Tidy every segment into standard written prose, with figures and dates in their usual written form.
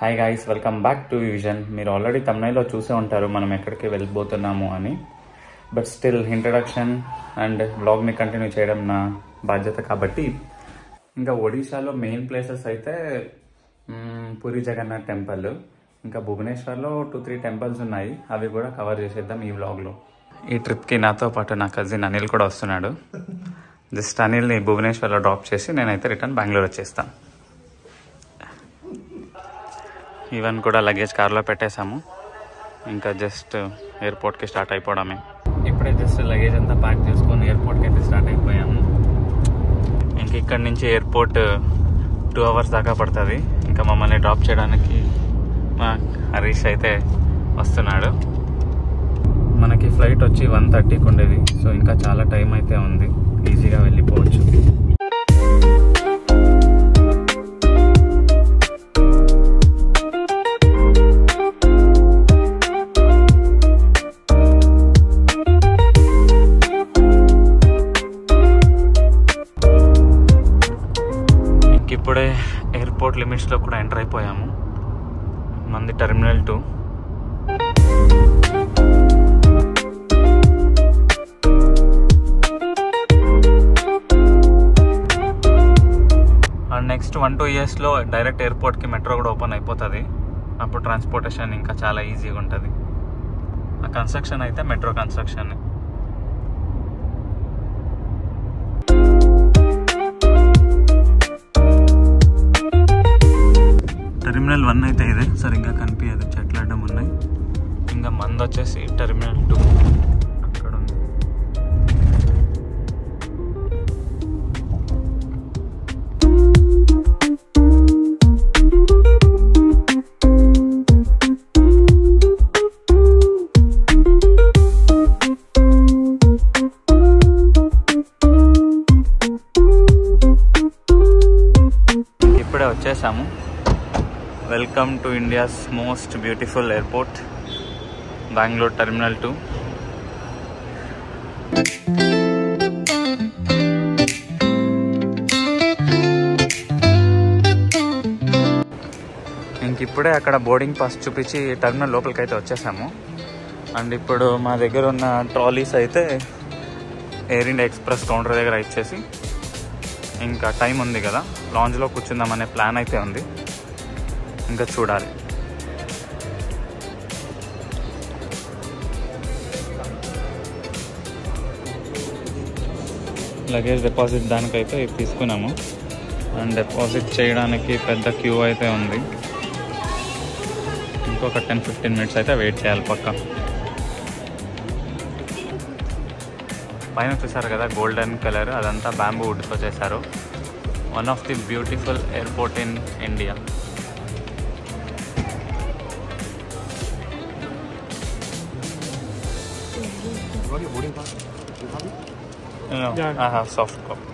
Hi guys, welcome back to vision. మీరు already తమిళలో చూసే ఉంటారు మనం ఎక్కడికి వెళ్ళిపోతున్నాము అని. బట్ స్టిల్ ఇంట్రడక్షన్ అండ్ బ్లాగ్ని కంటిన్యూ చేయడం నా బాధ్యత కాబట్టి ఇంకా ఒడిశాలో మెయిన్ ప్లేసెస్ అయితే పూరి జగన్నాథ్ టెంపుల్, ఇంకా భువనేశ్వర్లో 2-3 టెంపుల్స్ ఉన్నాయి. అవి కూడా కవర్ చేసేద్దాం ఈ వ్లాగ్లో. ఈ ట్రిప్కి నాతో పాటు నా కజిన్ అనిల్ కూడా వస్తున్నాడు. జస్ట్ అనిల్ని భువనేశ్వర్లో డ్రాప్ చేసి నేనైతే రిటర్న్ బెంగళూరు వచ్చేస్తాను. ఈవెన్ కూడా లగేజ్ కార్లో పెట్టేశాము. ఇంకా జస్ట్ ఎయిర్పోర్ట్కి స్టార్ట్ అయిపోవడమే. ఇప్పుడే జస్ట్ లగేజ్ అంతా ప్యాక్ చేసుకొని ఎయిర్పోర్ట్కి అయితే స్టార్ట్ అయిపోయాము. ఇంక ఇక్కడి నుంచి ఎయిర్పోర్ట్ 2 hours దాకా పడుతుంది. ఇంకా మమ్మల్ని డ్రాప్ చేయడానికి మా హరీష్ అయితే వస్తున్నాడు. మనకి ఫ్లైట్ వచ్చి 1:30కి ఉండేది. సో ఇంకా చాలా టైం అయితే ఉంది, ఈజీగా వెళ్ళిపోవచ్చు. ఇప్పుడే ఎయిర్పోర్ట్ లిమిట్స్లో కూడా ఎంటర్ అయిపోయాము. మంది టెర్మినల్ 2. అండ్ నెక్స్ట్ 1-2 yearsలో డైరెక్ట్ ఎయిర్పోర్ట్కి మెట్రో కూడా ఓపెన్ అయిపోతుంది. అప్పుడు ట్రాన్స్పోర్టేషన్ ఇంకా చాలా ఈజీగా ఉంటుంది. ఆ కన్స్ట్రక్షన్ అయితే మెట్రో కన్స్ట్రక్షన్. టెర్మినల్ 1 అయితే ఇదే, సరిగ్గా కనిపించదు, చెట్లు అడ్డం ఉన్నాయి. ఇంకా మంది వచ్చేసి టెర్మినల్ 2 అక్కడ ఉంది. ఇప్పుడే వచ్చేసాము. Welcome to India's most beautiful airport, Bengaluru terminal 2. ఇంక ఇప్పుడే అక్కడ బోర్డింగ్ పాస్ చూపించి టెర్మినల్ లోపలికి అయితే వచ్చేసాము. అండ్ ఇప్పుడు మా దగ్గర ఉన్న ట్రాలీస్ అయితే ఎయిర్ ఇండియా ఎక్స్ప్రెస్ కౌంటర్ దగ్గర ఇచ్చేసి ఇంకా టైం ఉంది కదా, లాంజ్లో కూర్చుందామనే ప్లాన్ అయితే ఉంది. ఇంకా చూడాలి. లగేజ్ డిపాజిట్ దానికైతే తీసుకున్నాము. అండ్ డిపాజిట్ చేయడానికి పెద్ద క్యూ అయితే ఉంది. ఇంకొక 10-15 minutes అయితే వెయిట్ చేయాలి పక్క. పైన చూసారు కదా గోల్డెన్ కలర్, అదంతా బ్యాంబూ వుడ్తో చేశారు. One of the beautiful airport in India. Soft copy.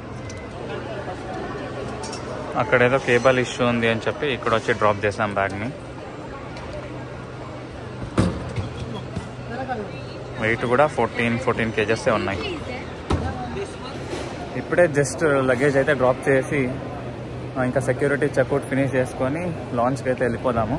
అక్కడ ఏదో కేబుల్ ఇష్యూ ఉంది అని చెప్పి ఇక్కడ వచ్చి డ్రాప్ చేసాం బ్యాగ్ని. వెయిట్ కూడా 14 kgs ఉన్నాయి. ఇప్పుడే జస్ట్ లగేజ్ అయితే డ్రాప్ చేసి ఇంకా సెక్యూరిటీ చెక్అవుట్ ఫినిష్ చేసుకొని లాంచ్కి అయితే వెళ్ళిపోదాము.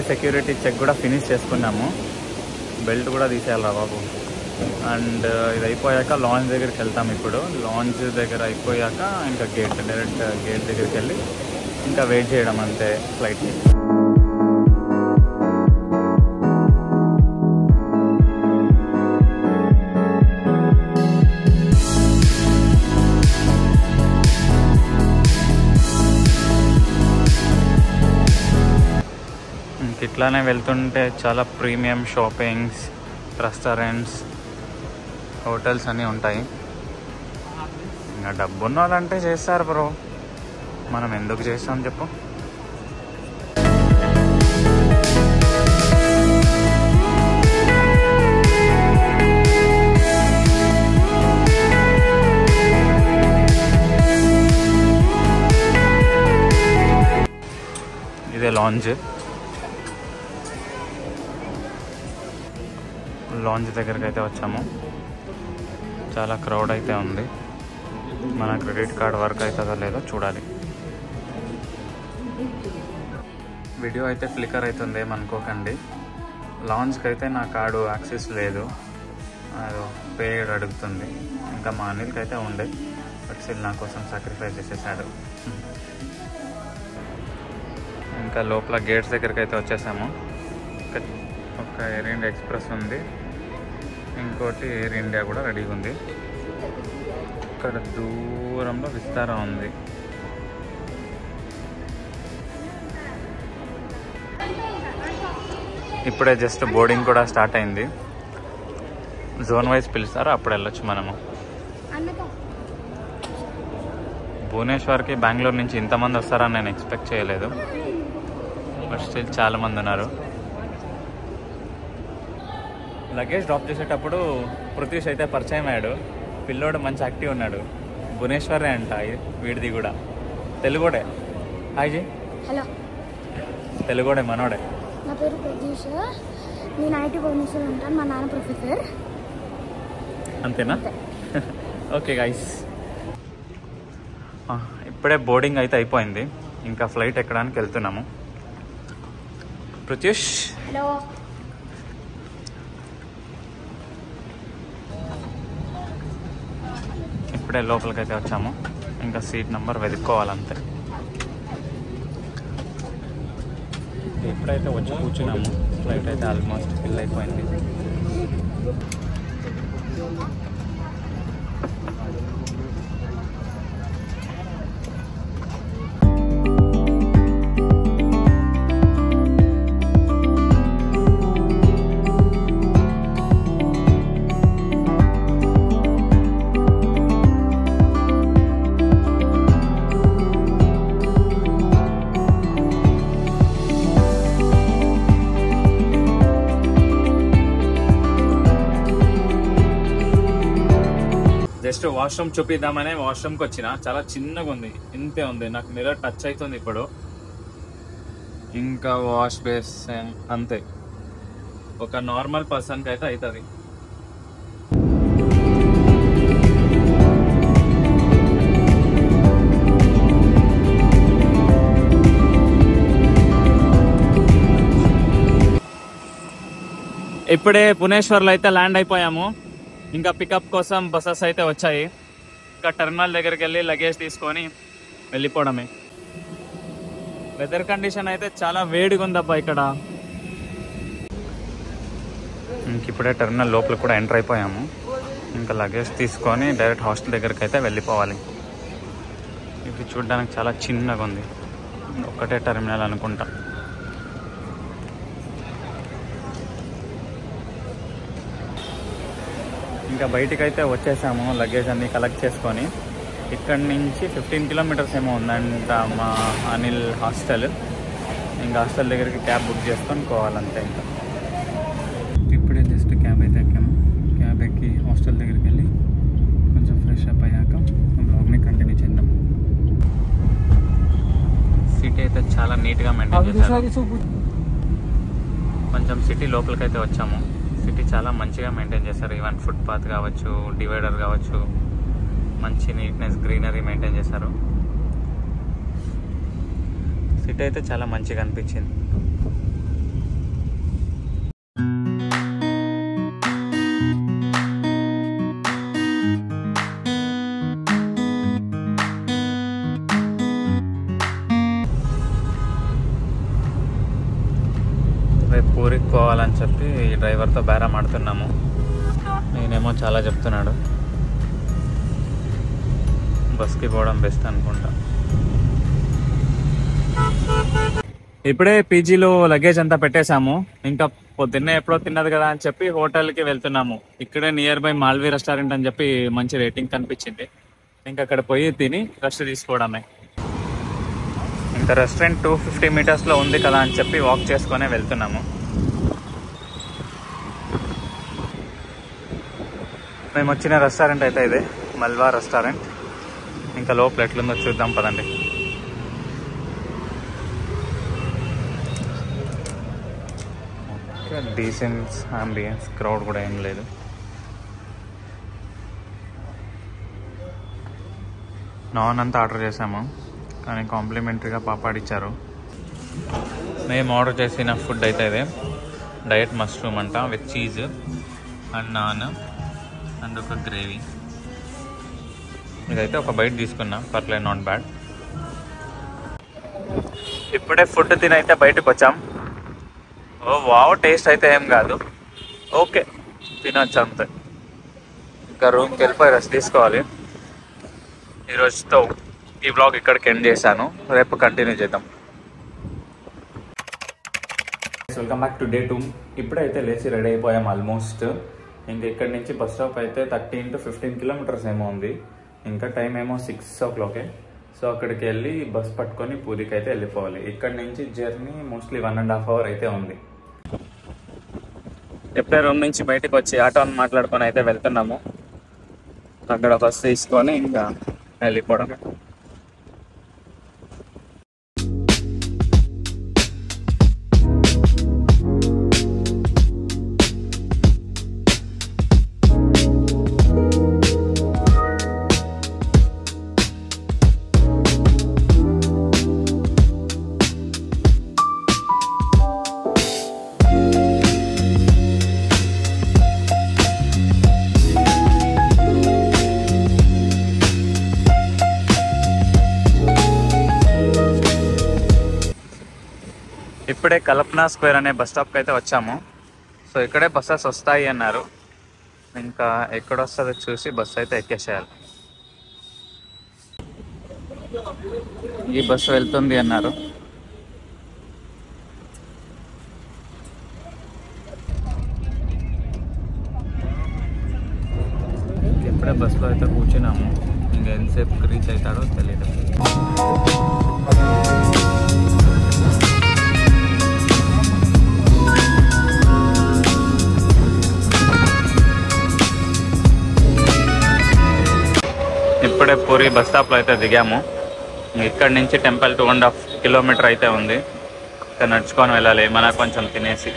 సెక్యూరిటీ చెక్ కూడా ఫినిష్ చేసుకున్నాము. బెల్ట్ కూడా తీసేయాలి బాబు. అండ్ ఇది అయిపోయాక లాంచ్ దగ్గరికి వెళ్తాం. ఇప్పుడు లాంచ్ దగ్గర అయిపోయాక ఇంకా డైరెక్ట్ గేట్ దగ్గరికి వెళ్ళి ఇంకా వెయిట్ చేయడం అంతే ఫ్లైట్కి. ఇట్లానే వెళ్తుంటే చాలా ప్రీమియం షాపింగ్స్, రెస్టారెంట్స్, హోటల్స్ అన్నీ ఉంటాయి. ఇంకా డబ్బున్న వాళ్ళంటే చేస్తారు బ్రో, మనం ఎందుకు చేస్తాం చెప్పు. లాంజ్ దగ్గరికి అయితే వచ్చాము. చాలా క్రౌడ్ అయితే ఉంది. మన క్రెడిట్ కార్డ్ వర్క్ అవుతుందో లేదో చూడాలి. వీడియో అయితే ఫ్లికర్ అవుతుంది ఏమనుకోకండి. లాంజ్కి అయితే నా కార్డు యాక్సెస్ లేదు, అది పేడ్ అడుగుతుంది. ఇంకా మా అనిల్కి అయితే ఉండే, బట్ స్టిల్ నా కోసం సాక్రిఫైస్ చేసేసాడు. ఇంకా లోపల గేట్స్ దగ్గరికి అయితే వచ్చేసాము. ఒక ఎయిర్ ఇండియా ఎక్స్ప్రెస్ ఉంది, ఇంకోటి ఎయిర్ ఇండియా కూడా రెడీగా ఉంది. ఇక్కడ దూరంలో విస్తారా ఉంది. ఇప్పుడే జస్ట్ బోర్డింగ్ కూడా స్టార్ట్ అయింది. జోన్ వైజ్ పిలుస్తారు, అప్పుడు వెళ్ళొచ్చు మనము. భువనేశ్వర్కి బెంగళూరు నుంచి ఇంతమంది వస్తారని నేను ఎక్స్పెక్ట్ చేయలేదు, బట్ స్టిల్ చాలామంది ఉన్నారు. లగేజ్ డ్రాప్ చేసేటప్పుడు పృథ్వీష్ అయితే పరిచయం అయ్యాడు. పిల్లోడు మంచి యాక్టివ్ ఉన్నాడు. భువనేశ్వరే అంట వీడిది కూడా. తెలుగుడే. హాయ్ జీ. హలో. తెలుగుడే మనోడే. నా పేరు ప్రతీష్, నేను ఐటీ భువనేశ్వర్ ఉంటాను. మా నాన్న ప్రొఫెసర్. అంతేనా? ఓకే గైస్, ఇప్పుడే బోర్డింగ్ అయితే అయిపోయింది. ఇంకా ఫ్లైట్ ఎక్కడానికి వెళ్తున్నాము. ప్రతీష్. హలో. ఇప్పుడే లోపలికి అయితే వచ్చాము. ఇంకా సీట్ నెంబర్ వెతుక్కోవాలంతే. ఎప్పుడైతే వచ్చి కూర్చున్నాము, ఫ్లైట్ అయితే ఆల్మోస్ట్ ఫిల్ అయిపోయింది. జస్ట్ వాష్రూమ్ చూపిద్దామనే వాష్రూమ్కి వచ్చిన. చాలా చిన్నగా ఉంది, ఇంతే ఉంది. నాకు మిర్రర్ టచ్ అవుతుంది ఇప్పుడు. ఇంకా వాష్ బేసిన్ అంతే, ఒక నార్మల్ పర్సన్కి అయితే అవుతుంది. ఇప్పుడే భువనేశ్వర్లో అయితే ల్యాండ్ అయిపోయాము. ఇంకా పికప్ కోసం బస్సెస్ అయితే వచ్చాయి. ఇంకా టెర్మినల్ దగ్గరికి వెళ్ళి లగేజ్ తీసుకొని వెళ్ళిపోవడమే. వెదర్ కండిషన్ అయితే చాలా వేడిగా ఉందబ్బా ఇక్కడ. ఇప్పుడే టెర్మినల్ లోపల కూడా ఎంటర్ అయిపోయాము. ఇంకా లగేజ్ తీసుకొని డైరెక్ట్ హాస్టల్ దగ్గరికి అయితే వెళ్ళిపోవాలి. ఇది చూడడానికి చాలా చిన్నగా ఉంది, ఒక్కటే టెర్మినల్ అనుకుంటా. ఇంకా బయటికి అయితే వచ్చేసాము లగేజ్ అన్నీ కలెక్ట్ చేసుకొని. ఇక్కడి నుంచి 15 కిలోమీటర్స్ ఏమో ఉందంట మా అనిల్ హాస్టల్. ఇంకా హాస్టల్ దగ్గరికి క్యాబ్ బుక్ చేసుకొని పోవాలంతే. ఇంకా ఇప్పుడే జస్ట్ క్యాబ్ అయితే ఎక్కాము. క్యాబ్ ఎక్కి హాస్టల్ దగ్గరికి వెళ్ళి కొంచెం ఫ్రెష్ అప్ అయ్యాక బ్లాగ్ని కంటిన్యూ చేద్దాం. సిటీ అయితే చాలా నీట్గా మెయింటైన్ చేశారు. కొంచెం సిటీ లోపలికి అయితే వచ్చాము. సిటీ చాలా మంచిగా మెయింటైన్ చేస్తారు. ఈవెన్ ఫుట్పాత్ కావచ్చు, డివైడర్ కావచ్చు, మంచి నీట్నెస్, గ్రీనరీ మెయింటైన్ చేశారు. సిటీ అయితే చాలా మంచిగా అనిపించింది. రేపు పూరికి పోవాలని చెప్పి ఈ డ్రైవర్తో బేరం ఆడుతున్నాము. నేనేమో చాలా చెప్తున్నాడు. బస్కి పోవడం బెస్ట్ అనుకుంటా. ఇప్పుడే పీజీలో లగేజ్ అంతా పెట్టేశాము. ఇంకా పొద్దున్నే ఎప్పుడో తిన్నది కదా అని చెప్పి హోటల్కి వెళ్తున్నాము. ఇక్కడే నియర్ బై మాల్వీ రెస్టారెంట్ అని చెప్పి మంచి రేటింగ్ కనిపించింది. ఇంకా అక్కడ పోయి తిని రెస్ట్ తీసుకోవడమే. ఇంకా రెస్టారెంట్ 250 మీటర్స్లో ఉంది కదా అని చెప్పి వాక్ చేసుకునే వెళ్తున్నాము. మేము వచ్చిన రెస్టారెంట్ అయితే ఇదే, మల్వా రెస్టారెంట్. ఇంకా లోపల ఎట్లుందో చూద్దాం పదండి. డీసెంట్ అంబియన్స్, క్రౌడ్ కూడా ఏం లేదు. నాన్ అంతా ఆర్డర్ చేసాము, కానీ కాంప్లిమెంటరీగా పాపాడ్ ఇచ్చారు. మేము ఆర్డర్ చేసిన ఫుడ్ అయితే ఇదే, డయట్ మష్రూమ్ అంట with cheese and non and ఒక గ్రేవీ. ఇదైతే ఒక బైట్ తీసుకున్నా, పర్లేదు, నాట్ బ్యాడ్. ఇప్పుడే ఫుడ్ తిని అయితే బయటకు వచ్చాం. ఓ వావ్, టేస్ట్ అయితే ఏం కాదు, ఓకే తినొచ్చు అంతే. ఇంకా రూమ్కి వెళ్ళిపోయి రెస్ట్ తీసుకోవాలి. ఈరోజుతో ఈ బ్లాగ్ ఇక్కడికి ఎండ్ చేశాను, రేపు కంటిన్యూ చేద్దాం. Welcome back to day 2. ఇప్పుడైతే లేచి రెడీ అయిపోయాం ఆల్మోస్ట్. ఇంకా ఇక్కడి నుంచి బస్ స్టాప్ అయితే 13 to 15 కిలోమీటర్స్ ఏమో ఉంది. ఇంకా టైం ఏమో 6 o'clock. సో అక్కడికి వెళ్ళి బస్ పట్టుకొని పూరికి అయితే వెళ్ళిపోవాలి. ఇక్కడ నుంచి జర్నీ మోస్ట్లీ 1.5 hours అయితే ఉంది. ఎప్పుడే రూమ్ నుంచి బయటకు వచ్చి ఆటోని మాట్లాడుకొని అయితే వెళ్తున్నాము. అక్కడ బస్ తీసుకొని ఇంకా వెళ్ళిపోవడం. ఇప్పుడే కల్పనా స్క్వేర్ అనే బస్ స్టాప్కి అయితే వచ్చాము. సో ఇక్కడే బస్సెస్ వస్తాయి అన్నారు. ఇంకా ఎక్కడ వస్తుందో చూసి బస్సు అయితే ఎక్కేసేయాలి. ఈ బస్సు వెళ్తుంది అన్నారు. ఇప్పుడే బస్సులో అయితే కూర్చున్నాము. ఇంకా ఎంతసేపు రీచ్ అవుతాడో తెలియదు. ఇప్పుడే పూరి బస్ స్టాప్లో అయితే దిగాము. ఇక్కడ నుంచి టెంపుల్ 2.5 kilometers అయితే ఉంది. ఇక్కడ నడుచుకొని వెళ్ళాలి, మన కొంచెం తినేసి.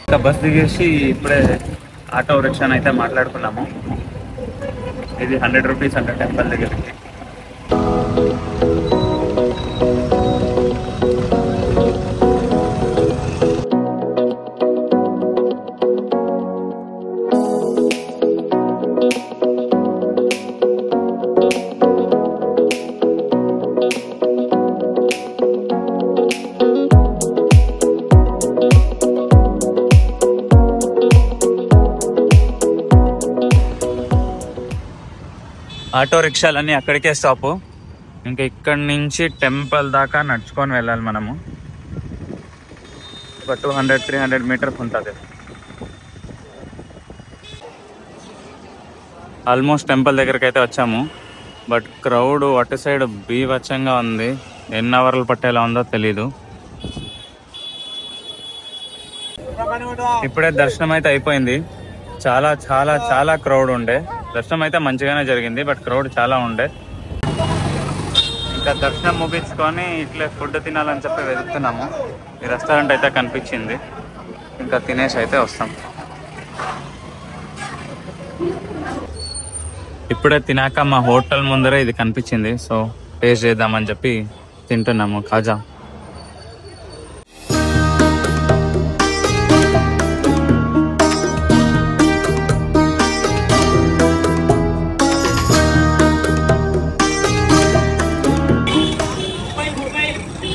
ఇంకా బస్ దిగేసి ఇప్పుడే ఆటో రిక్షాని అయితే మాట్లాడుకున్నాము. ఇది 100 rupees అంటే టెంపుల్ దగ్గరికి. ఆటో రిక్షాలన్నీ అక్కడికే స్టాపు. ఇంకా ఇక్కడి నుంచి టెంపుల్ దాకా నడుచుకొని వెళ్ళాలి మనము. ఒక 200-300 meters ఉంటుంది. ఆల్మోస్ట్ టెంపుల్ దగ్గరికి అయితే వచ్చాము. బట్ క్రౌడ్ అటు సైడ్ బీభత్సంగా ఉంది. ఎన్ని అవర్లు పట్టేలా ఉందో తెలీదు. ఇప్పుడే దర్శనం అయితే అయిపోయింది. చాలా చాలా చాలా క్రౌడ్ ఉండే. దర్శనం అయితే మంచిగానే జరిగింది, బట్ క్రౌడ్ చాలా ఉండే. ఇంకా దర్శనం ముగించుకొని ఇట్లే ఫుడ్ తినాలని చెప్పి వెళ్తున్నాము. ఈ రెస్టారెంట్ అయితే కనిపించింది, ఇంకా తినేసి అయితే వస్తాం. ఇప్పుడే తినాక మా హోటల్ ముందరే ఇది కనిపించింది. సో టేస్ట్ చేద్దామని చెప్పి తింటున్నాము కాజా.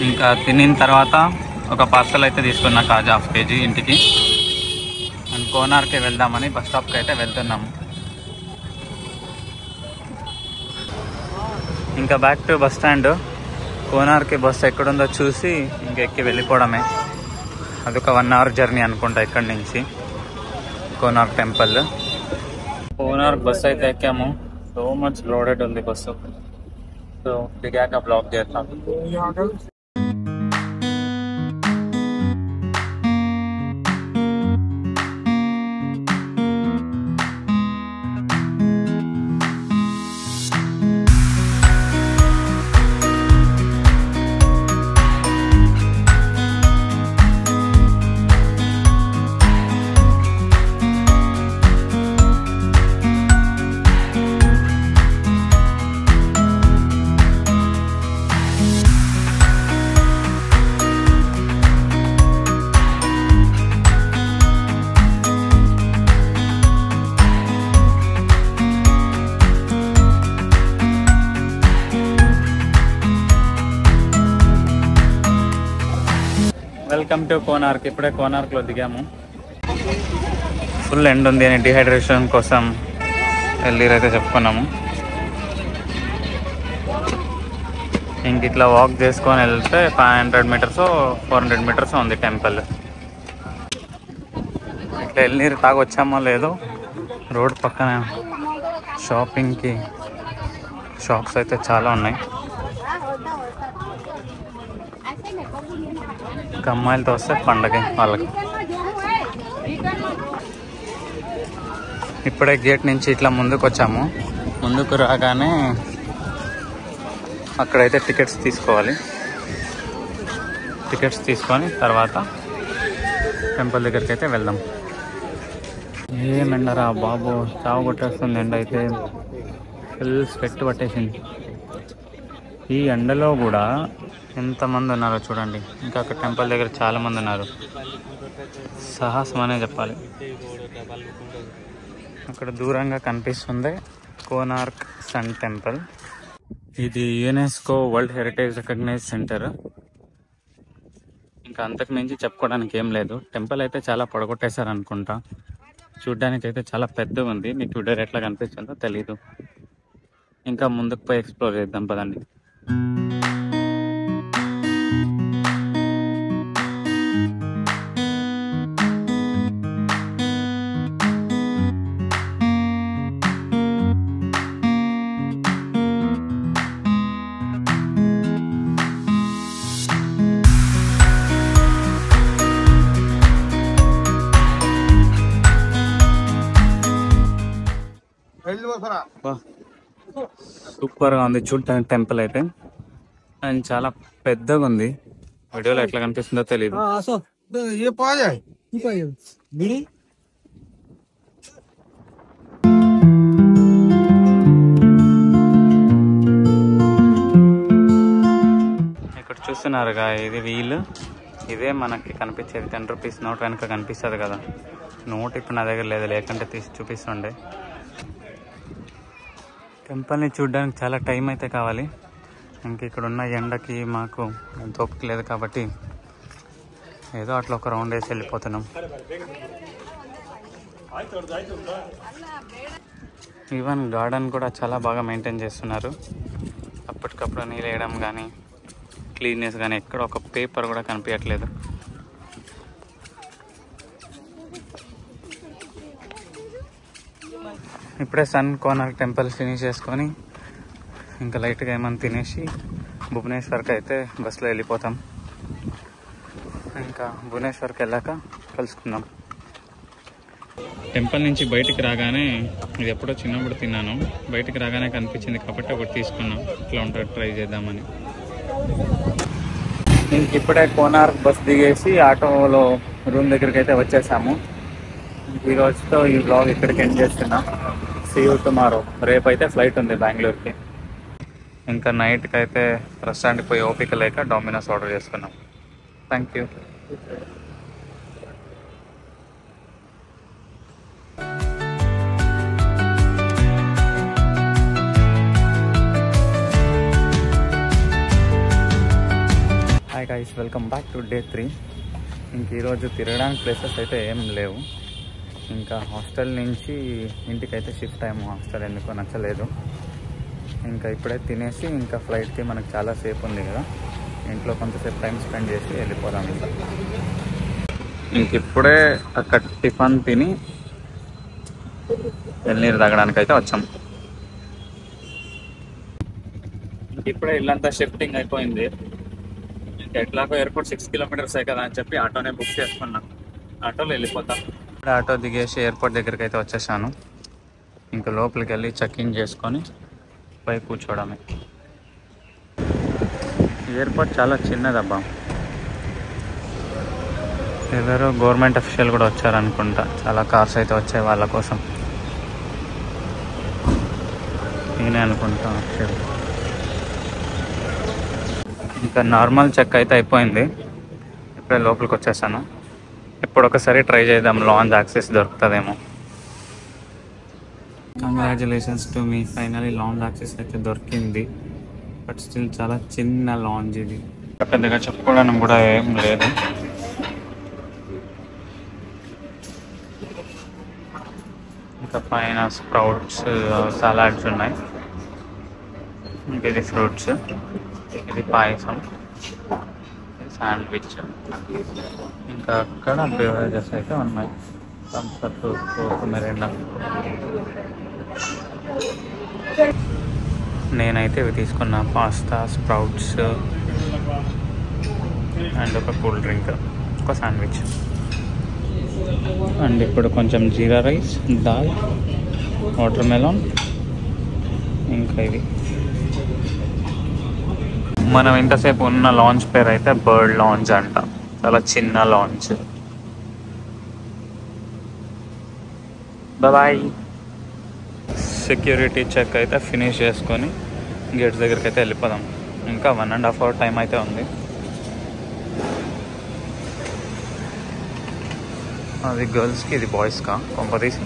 ఇంకా తినిన తర్వాత ఒక పార్సల్ అయితే తీసుకున్నా కాజా 1/2 kg ఇంటికి. అండ్ కోనార్కి వెళ్దామని బస్ స్టాప్కి అయితే వెళ్తున్నాము. ఇంకా బ్యాక్ టు బస్ స్టాండ్. కోనార్కి బస్ ఎక్కడుందో చూసి ఇంకా ఎక్కి వెళ్ళిపోవడమే. అదొక 1 hour జర్నీ అనుకుంటా ఇక్కడి నుంచి కోనార్క్ టెంపుల్. కోనార్క్ బస్ అయితే ఎక్కాము. సో మచ్ లోడెడ్ ఉంది బస్సు. సో దిగాక బ్లాక్ చేస్తాం. Welcome to Konark. ఇప్పుడే కోనార్క్లో దిగాము. ఫుల్ ఎండ్ ఉంది అని డిహైడ్రేషన్ కోసం వెళ్ళిరైతే చెప్పుకున్నాము. ఇంక ఇట్లా వాక్ చేసుకొని వెళ్తే 500 మీటర్స్ 400 మీటర్స్ ఉంది టెంపుల్. ఇట్లా ఎల్నీరు తాగొచ్చామో లేదో రోడ్ పక్కన షాపింగ్కి షాప్స్ అయితే చాలా ఉన్నాయి. ఇంకా అమ్మాయిలతో వస్తే పండగ వాళ్ళకి. ఇప్పుడే గేట్ నుంచి ఇట్లా ముందుకు వచ్చాము. ముందుకు రాగానే అక్కడైతే టికెట్స్ తీసుకోవాలి. టికెట్స్ తీసుకొని తర్వాత టెంపుల్ దగ్గరికి అయితే వెళ్దాం. ఏం ఎండరా బాబు, చావు కొట్టేస్తుంది ఎండ అయితే. ఫుల్ స్వెట్ పట్టేసింది. ఈ ఎండలో కూడా ఎంతమంది ఉన్నారో చూడండి. ఇంకా అక్కడ టెంపుల్ దగ్గర చాలా మంది ఉన్నారు. సాహసం అనే చెప్పాలి. అక్కడ దూరంగా కనిపిస్తుంది కోనార్క్ సన్ టెంపుల్. ఇది UNESCO world heritage recognize centre. ఇంకా అంతకు మించి చెప్పుకోవడానికి ఏం లేదు. టెంపుల్ అయితే చాలా పొడగొట్టేశారు అనుకుంటా. చూడ్డానికి అయితే చాలా పెద్దగా ఉంది. మీకు వీడియో ఎట్లా కనిపిస్తుందో తెలీదు. ఇంకా ముందుకు పోయి ఎక్స్ప్లోర్ చేద్దాం పదండి. సూపర్గా ఉంది చూడటానికి టెంపుల్ అయితే. అండ్ చాలా పెద్దగా ఉంది. వీడియోలో ఎట్లా కనిపిస్తుందో తెలీదు. ఇక్కడ చూస్తున్నారుగా, ఇది వీల్. ఇదే మనకి కనిపించేది 10 రూపీస్ నోట్ వెనక కనిపిస్తుంది కదా. నోట్ ఇప్పుడు నా దగ్గర లేదు, లేకుంటే తీసి చూపిస్తుండే. టెంపుల్ని చూడడానికి చాలా టైం అయితే కావాలి. ఇంక ఇక్కడ ఉన్న ఎండకి మాకు ఎంత ఓపిక లేదు కాబట్టి ఏదో అట్లా ఒక రౌండ్ వేసి వెళ్ళిపోతున్నాం. ఈవెన్ గార్డెన్ కూడా చాలా బాగా మెయింటైన్ చేస్తున్నారు. అప్పటికప్పుడు నీళ్ళు వేయడం కానీ క్లీన్నెస్ కానీ ఎక్కడ ఒక పేపర్ కూడా కనిపించట్లేదు. ఇప్పుడే సన్ కోనార్క్ టెంపుల్ ఫినిష్ చేసుకొని ఇంకా లైట్గా ఏమైనా తినేసి భువనేశ్వర్కి అయితే బస్సులో వెళ్ళిపోతాం. ఇంకా భువనేశ్వర్కి వెళ్ళాక కలుసుకుందాం. టెంపుల్ నుంచి బయటికి రాగానే, ఇది ఎప్పుడో చిన్నప్పుడు తిన్నాను, బయటికి రాగానే కనిపించింది కాబట్టి ఒకటి తీసుకున్నాం. ఇట్లా ఉంటుంది, ట్రై చేద్దామని. ఇంక ఇప్పుడే కోనార్క్ బస్ దిగేసి ఆటోలో రూమ్ దగ్గరికి అయితే వచ్చేసాము. ఈ రోజుతో ఈ బ్లాగ్ ఇక్కడికి ఎండ్ చేస్తున్నా. See you tomorrow. రేపు అయితే ఫ్లైట్ ఉంది బెంగళూరుకి. ఇంకా నైట్కి అయితే రెస్టారెంట్కి పోయి ఓపిక లేక డొమినోస్ ఆర్డర్ చేసుకున్నాం. Thank you. Hi guys, welcome back to day 3. ఇంక ఈరోజు తిరగడానికి ప్లేసెస్ అయితే ఏం లేవు. ఇంకా హాస్టల్ నుంచి ఇంటికైతే షిఫ్ట్ అయ్యాము. హాస్టల్ ఎందుకో నచ్చలేదు. ఇంకా ఇప్పుడే తినేసి ఇంకా ఫ్లైట్కి మనకు చాలా సేపు ఉంది కదా, ఇంట్లో కొంతసేపు టైం స్పెండ్ చేసి వెళ్ళిపోదాం. ఇంక ఇప్పుడే అక్కడ టిఫిన్ తిని ఎల్నీరు తాగడానికి అయితే వచ్చాం. ఇప్పుడే ఇల్లంతా షిఫ్టింగ్ అయిపోయింది. ఇంకా ఎట్లాగో ఎయిర్పోర్ట్ 6 కిలోమీటర్స్ కదా అని చెప్పి ఆటోనే బుక్ చేసుకున్నాం. ఆటోలో వెళ్ళిపోతాం. ఆటో దిగేసి ఎయిర్పోర్ట్ దగ్గరికి అయితే వచ్చేసాను. ఇంకా లోపలికి వెళ్ళి చెక్ ఇన్ చేసుకొని పై కూర్చోవడమే. ఎయిర్పోర్ట్ చాలా చిన్నదబ్బా. ఎవరో గవర్నమెంట్ అఫీషియల్ కూడా వచ్చారనుకుంటా. చాలా కార్స్ అయితే వచ్చాయి వాళ్ళ కోసం. నేనే అనుకుంటా వచ్చేది. ఇంకా నార్మల్ చెక్ అయితే అయిపోయింది. ఇప్పుడే లోపలికి వచ్చేసాను. ఇప్పుడు ఒకసారి ట్రై చేద్దాం, లాంజ్ యాక్సెస్ దొరుకుతుందేమో. Congratulations to me, finally lounge access అయితే దొరికింది. బట్ స్టిల్ చాలా చిన్న లాంజ్ ఇది. పెద్దగా చెప్పుకోవడానికి కూడా ఏం లేదు. ఇంకా పైన స్ప్రౌట్స్ సలాడ్స్ ఉన్నాయి. ఇంకా ఇది ఫ్రూట్స్, ఇది పాయసం, శాండ్విచ్, ఇంకా అక్కడ బెవరేజెస్ అయితే ఉన్నాయి. Thums Up, coke, Mirinda. నేనైతే ఇవి తీసుకున్నా, పాస్తా, స్ప్రౌట్స్ అండ్ ఒక కూల్ డ్రింక్, ఒక శాండ్విచ్. అండ్ ఇప్పుడు కొంచెం జీరా రైస్, దాల్, వాటర్ మెలాన్, ఇంకా ఇది. మనం ఇంతసేపు ఉన్న లాంచ్ పేరు అయితే బర్డ్ లాంచ్ అంట. చాలా చిన్న లాంచ్. బాయ్. సెక్యూరిటీ చెక్ అయితే ఫినిష్ చేసుకొని గేట్స్ దగ్గరికి అయితే వెళ్ళిపోదాం. ఇంకా 1.5 hour టైం అయితే ఉంది. అది గర్ల్స్కి, ఇది బాయ్స్కా కొంపదీసి.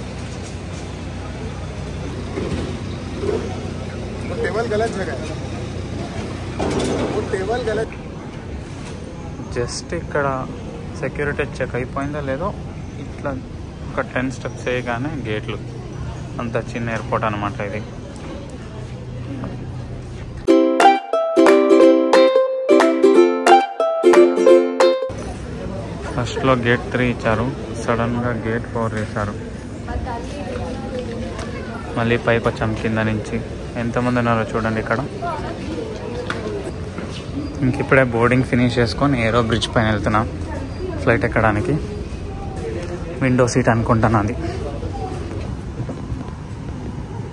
జస్ట్ ఇక్కడ సెక్యూరిటీ చెక్ అయిపోయిందో లేదో ఇట్లా ఒక 10 steps వేయగానే గేట్లు. అంత చిన్న ఎయిర్పోర్ట్ అనమాట ఇది. ఫస్ట్లో గేట్ 3 ఇచ్చారు, సడన్గా గేట్ 4 వేశారు. మళ్ళీ పైకి వచ్చాం కింద నుంచి. ఎంతమంది ఉన్నారో చూడండి ఇక్కడ. ఇంక ఇప్పుడే బోర్డింగ్ ఫినిష్ చేసుకొని ఏరో బ్రిడ్జ్ పైన వెళ్తున్నా ఫ్లైట్ ఎక్కడానికి. విండో సీట్ అనుకుంటాను అది.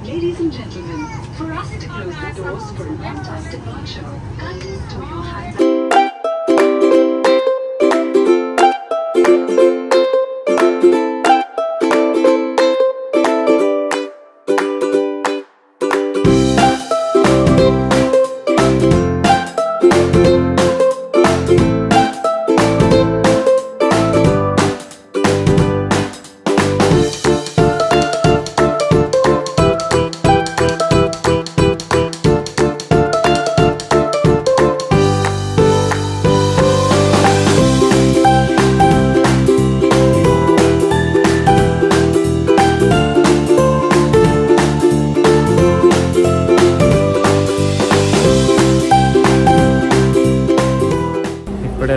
Ladies and gentlemen, for us to close the doors for an on-time departure, kindly stow your hand.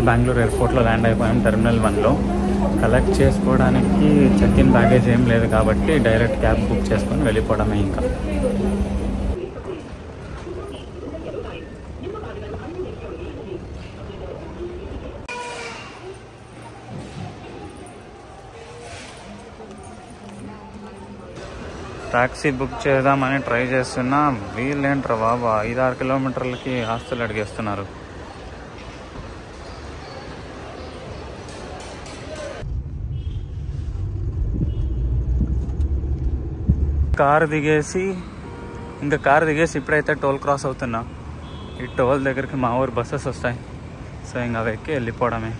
Bengaluru ఎయిర్పోర్ట్లో ల్యాండ్ అయిపోయాం టెర్మినల్ 1లో. కలెక్ట్ చేసుకోవడానికి చెక్ ఇన్ బ్యాగేజ్ ఏం లేదు కాబట్టి డైరెక్ట్ క్యాబ్ బుక్ చేసుకొని వెళ్ళిపోవడమే. ఇంకా టాక్సీ బుక్ చేద్దామని ట్రై చేస్తున్నా, వీళ్ళేంట్రా బాబు 5-6 కిలోమీటర్లకి ఆస్తులు అడిగేస్తున్నారు. కారు దిగేసి ఇప్పుడైతే టోల్ క్రాస్ అవుతున్నా. ఈ టోల్ దగ్గరికి మా ఊరు బస్సెస్ వస్తాయి. సో ఇంకా అవి ఎక్కి వెళ్ళిపోవడమే.